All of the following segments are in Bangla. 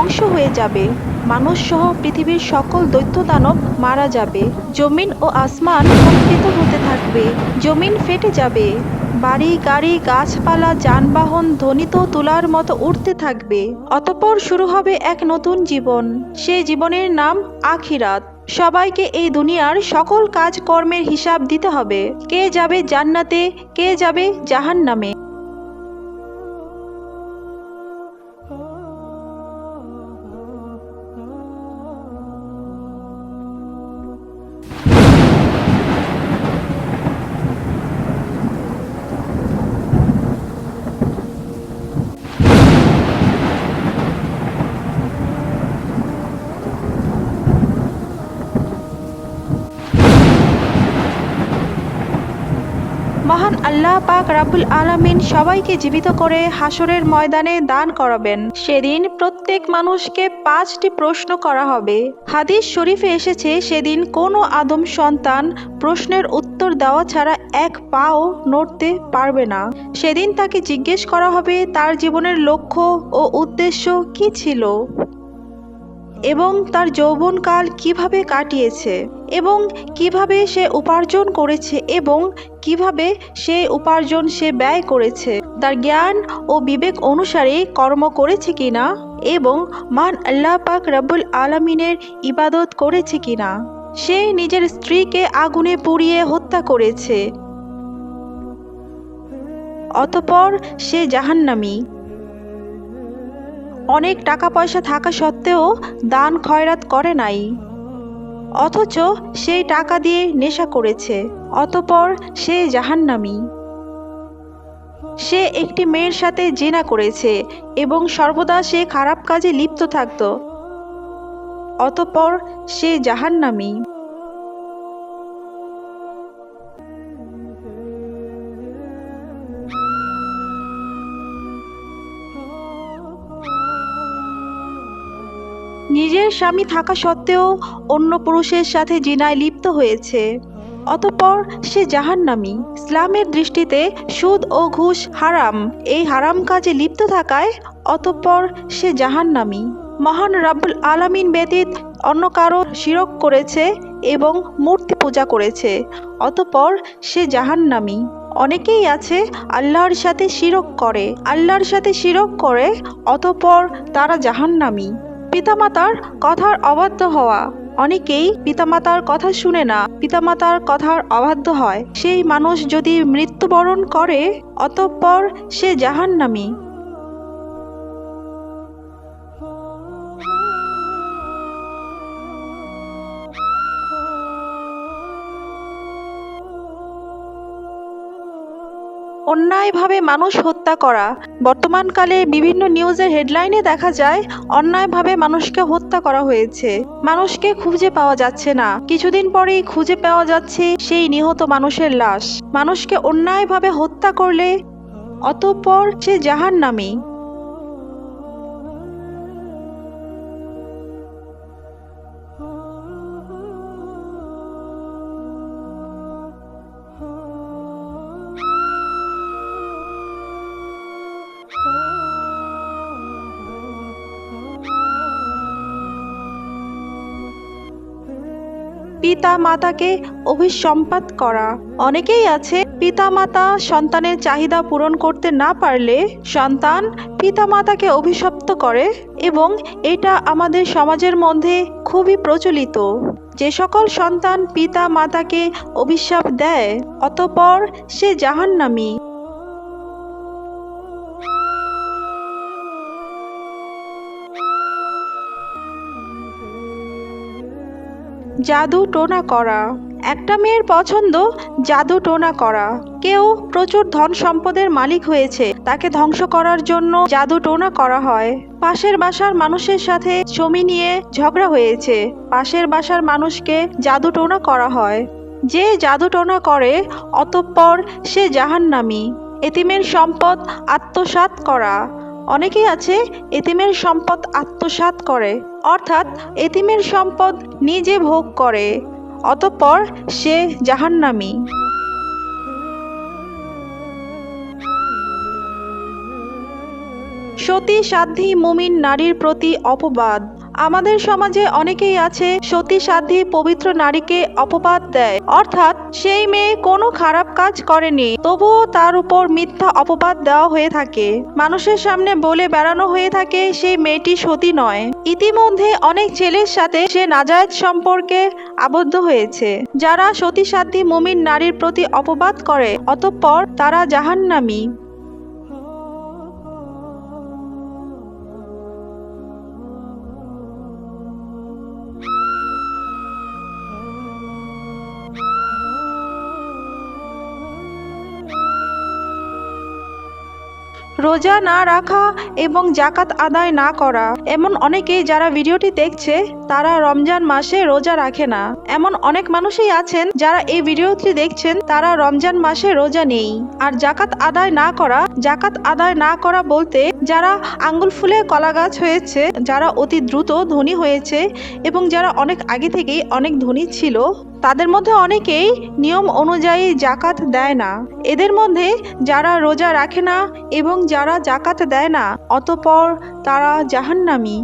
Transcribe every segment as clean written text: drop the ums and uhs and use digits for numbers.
ধ্বংস হয়ে যাবে। মানুষ সহ পৃথিবীর সকল দৈত্য দানব মারা যাবে। জমিন ও আসমান কম্পিত হতে থাকবে। জমিন ফেটে যাবে। বাড়ি গাড়ি গাছপালা যানবাহন ধ্বনিত তুলার মতো উঠতে থাকবে। অতঃপর শুরু হবে এক নতুন জীবন। সেই জীবনের নাম আখিরাত। সবাইকে এই দুনিয়ার সকল কাজকর্মের হিসাব দিতে হবে। কে যাবে জান্নাতে, কে যাবে জাহান্নামে। মহান আল্লাহ পাক রাব্বুল আলামিন সবাইকে জীবিত করে হাসরের ময়দানে দান করাবেন। সেদিন প্রত্যেক মানুষকে 5টি প্রশ্ন করা হবে। হাদিস শরীফে এসেছে, সেদিন কোনো আদম সন্তান প্রশ্নের উত্তর দেওয়া ছাড়া এক পাও নড়তে পারবে না। সেদিন তাকে জিজ্ঞেস করা হবে তার জীবনের লক্ষ্য ও উদ্দেশ্য কি ছিল, এবং তার যৌবনকাল কিভাবে কাটিয়েছে, এবং কিভাবে সে উপার্জন করেছে, এবং কিভাবে সে উপার্জন সে ব্যয় করেছে, তার জ্ঞান ও বিবেক অনুসারে কর্ম করেছে কিনা, এবং মহান আল্লাহ পাক রব্বুল আলামিনের ইবাদত করেছে কিনা। সে নিজের স্ত্রীকে আগুনে পুড়িয়ে হত্যা করেছে, অতঃপর সে জাহান্নামী। অনেক টাকা পয়সা থাকা সত্ত্বেও দান খয়রাত করে নাই, অথচ সেই টাকা দিয়ে নেশা করেছে, অতঃপর সে জাহান্নামী। সে একটি মেয়ের সাথে জিনা করেছে এবং সর্বদা সে খারাপ কাজে লিপ্ত থাকত, অতঃপর সে জাহান্নামী। নিজের স্বামী থাকা সত্ত্বেও অন্য পুরুষের সাথে জিনায় লিপ্ত হয়েছে, অতঃপর সে জাহান্নামী। ইসলামের দৃষ্টিতে সুদ ও ঘুষ হারাম। এই হারাম কাজে লিপ্ত থাকায় অতঃপর সে জাহান্নামী। মহান রাব্বুল আলামিন ব্যতীত অন্য কারো শিরক করেছে এবং মূর্তি পূজা করেছে, অতঃপর সে জাহান্নামী। অনেকেই আছে আল্লাহর সাথে শিরক করে, অতঃপর তারা জাহান্নামী। পিতামাতার কথার অবাধ্য হওয়া। অনেকেই পিতামাতার কথা শুনে না, পিতামাতার কথার অবাধ্য হয়। সেই মানুষ যদি মৃত্যুবরণ করে, অতঃপর সে জাহান্নামী। অন্যায়ভাবে মানুষ হত্যা করা। বর্তমানকালে বিভিন্ন নিউজের হেডলাইনে দেখা যায় অন্যায়ভাবে মানুষকে হত্যা করা হয়েছে। মানুষকে খুঁজে পাওয়া যাচ্ছে না, কিছুদিন পরেই খুঁজে পাওয়া যাচ্ছে সেই নিহত মানুষের লাশ। মানুষকে অন্যায়ভাবে হত্যা করলে অতঃপর সে জাহান্নামী। পিতা মাতাকে অভিসম্পাত করা। অনেকেই আছে পিতা মাতা সন্তানের চাহিদা পূরণ করতে না পারলে সন্তান পিতা মাতাকে অভিশপ্ত করে, এবং এটা আমাদের সমাজের মধ্যে খুবই প্রচলিত। যে সকল সন্তান পিতা মাতাকে অভিশাপ দেয়, অতঃপর সে জাহান্নামী। জাদু টোনা করা। একটা মেয়ের পছন্দ জাদু টোনা করা। কেউ প্রচুর ধন সম্পদের মালিক হয়েছে, তাকে ধ্বংস করার জন্য জাদু টোনা করা হয়। পাশের বাসার মানুষের সাথে জমি নিয়ে ঝগড়া হয়েছে, পাশের বাসার মানুষকে জাদু টোনা করা হয়। যে জাদু টোনা করে অতঃপর সে জাহান্নামী। এতিমের সম্পদ আত্মসাৎ করা। অনেকেই আছে এতিমের সম্পদ আত্মসাৎ করে, অর্থাৎ এতিমের সম্পদ নিজে ভোগ করে, অতঃপর সে জাহান্নামী। সতী সাধ্বী মুমিন নারীর প্রতি অপবাদ। আমাদের সমাজে অনেকেই আছে সতী সাধ্বী পবিত্র নারীকে অপবাদ দেয়, অর্থাৎ সেই মেয়ে কোনো খারাপ কাজ করেনি তবুও তার উপর মিথ্যা অপবাদ দেওয়া হয়ে থাকে। মানুষের সামনে বলে বেড়ানো হয়ে থাকে সেই মেয়েটি সতী নয়। ইতিমধ্যে অনেক ছেলের সাথে সে নাজায়েজ সম্পর্কে আবদ্ধ হয়েছে। যারা সতী সাধ্বী মুমিন নারীর প্রতি অপবাদ করে অতঃপর তারা জাহান্নামী। রোজা না রাখা এবং জাকাত আদায় না করা। এমন অনেকেই যারা ভিডিওটি দেখছে তারা রমজান মাসে রোজা রাখে না। এমন অনেক মানুষই আছেন যারা এই ভিডিওটি দেখছেন তারা রমজান মাসে রোজা নেই। আর জাকাত আদায় না করা বলতে যারা আঙ্গুল ফুলে কলা গাছ হয়েছে, যারা অতি দ্রুত ধনী হয়েছে এবং যারা অনেক আগে থেকেই অনেক ধনী ছিল, তাদের মধ্যে অনেকেই নিয়ম অনুযায়ী জাকাত দেয় না। এদের মধ্যে যারা রোজা রাখে না এবং যারা জাকাত দেয় না অতঃপর তারা জাহান্নামী।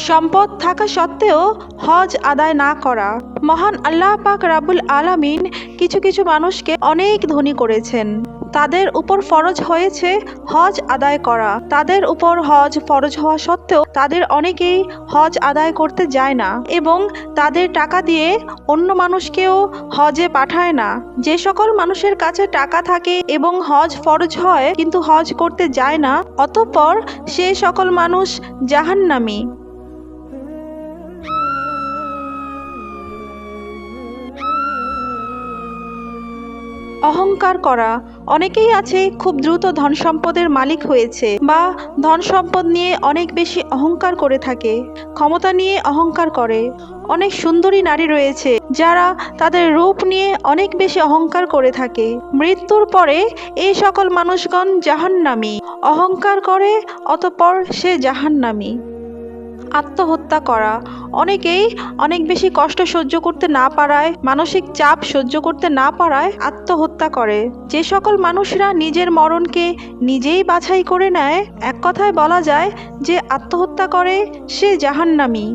সম্পদ থাকা সত্ত্বেও হজ আদায় না করা। মহান আল্লাহ পাক রাব্বুল আলামিন কিছু কিছু মানুষকে অনেক ধনী করেছেন। তাদের উপর ফরজ হয়েছে হজ আদায় করা। তাদের উপর হজ ফরজ হওয়া সত্ত্বেও তাদের অনেকেই হজ আদায় করতে যায় না এবং তাদের টাকা দিয়ে অন্য মানুষকেও হজে পাঠায় না। যে সকল মানুষের কাছে টাকা থাকে এবং হজ ফরজ হয় কিন্তু হজ করতে যায় না অতঃপর সে সকল মানুষ জাহান্নামী। অহংকার করা। অনেকেই আছে খুব দ্রুত ধন সম্পদের মালিক হয়েছে বা ধন সম্পদ নিয়ে অনেক বেশি অহংকার করে থাকে, ক্ষমতা নিয়ে অহংকার করে। অনেক সুন্দরী নারী রয়েছে যারা তাদের রূপ নিয়ে অনেক বেশি অহংকার করে থাকে। মৃত্যুর পরে এই সকল মানুষগণ জাহান্নামী। অহংকার করে অতঃপর সে জাহান্নামী। আত্মহত্যা করা। অনেকেই অনেক বেশি কষ্ট সহ্য করতে না পারায়, মানসিক চাপ সহ্য করতে না পারায় আত্মহত্যা করে। যে সকল মানুষরা নিজের মরণকে নিজেই বাছাই করে নেয়, এক কথায় বলা যায় যে আত্মহত্যা করে সে জাহান্নামী।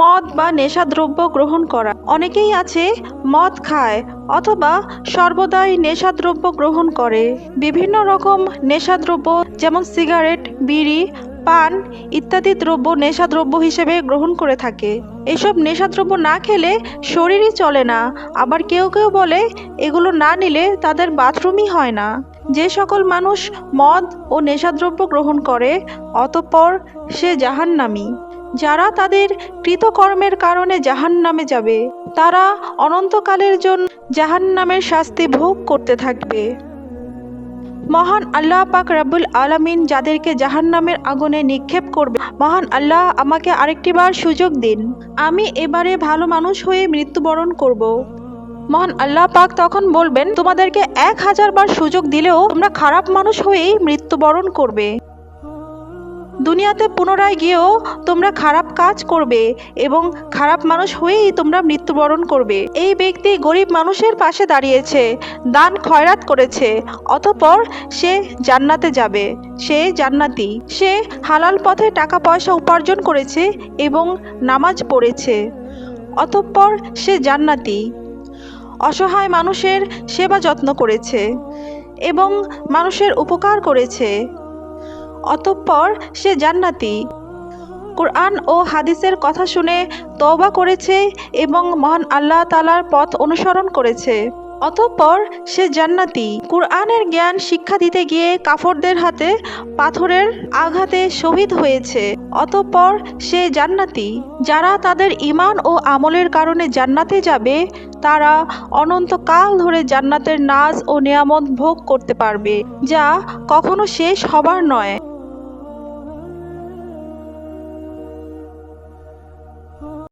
মদ বা নেশাদ্রব্য গ্রহণ করা। অনেকেই আছে মদ খায় অথবা সর্বদাই নেশাদ্রব্য গ্রহণ করে। বিভিন্ন রকম নেশাদ্রব্য যেমন সিগারেট, বিড়ি, পান ইত্যাদি দ্রব্য নেশাদ্রব্য হিসেবে গ্রহণ করে থাকে। এসব নেশাদ্রব্য না খেলে শরীরই চলে না। আবার কেউ কেউ বলে এগুলো না নিলে তাদের বাথরুমই হয় না। যে সকল মানুষ মদ ও নেশাদ্রব্য গ্রহণ করে অতঃপর সে জাহান্নামী। যারা তাদের কৃতকর্মের কারণে জাহান্নামে যাবে তারা অনন্তকালের জন্য জাহান্নামের শাস্তি ভোগ করতে থাকবে। মহান আল্লাহ পাক রাব্বুল আলামিন যাদেরকে জাহান্নামের আগুনে নিক্ষেপ করবে, মহান আল্লাহ আমাকে আরেকটিবার সুযোগ দিন, আমি এবারে ভালো মানুষ হয়ে মৃত্যুবরণ করব। মহান আল্লাহ পাক তখন বলবেন, তোমাদেরকে 1000 বার সুযোগ দিলেও তোমরা খারাপ মানুষ হয়েই মৃত্যুবরণ করবে। দুনিয়াতে পুনরায় গিয়েও তোমরা খারাপ কাজ করবে এবং খারাপ মানুষ হয়েই তোমরা মৃত্যুবরণ করবে। এই ব্যক্তি গরিব মানুষের পাশে দাঁড়িয়েছে, দান খয়রাত করেছে, অতঃপর সে জান্নাতে যাবে, সে জান্নাতি। সে হালাল পথে টাকা পয়সা উপার্জন করেছে এবং নামাজ পড়েছে, অতঃপর সে জান্নাতি। অসহায় মানুষের সেবা যত্ন করেছে এবং মানুষের উপকার করেছে, অতঃপর সে জান্নাতি। কুরআন ও হাদিসের কথা শুনে তওবা করেছে এবং মহান আল্লাহ তাআলার পথ অনুসরণ করেছে, অতঃপর সে জান্নাতি। কুরআনের জ্ঞান শিক্ষা দিতে গিয়ে কাফরদের হাতে পাথরের আঘাতে শহীদ হয়েছে, অতঃপর সে জান্নাতি। যারা তাদের ঈমান ও আমলের কারণে জান্নাতে যাবে তারা অনন্তকাল ধরে জান্নাতের নাজ ও নিয়ামত ভোগ করতে পারবে, যা কখনো শেষ হবার নয়।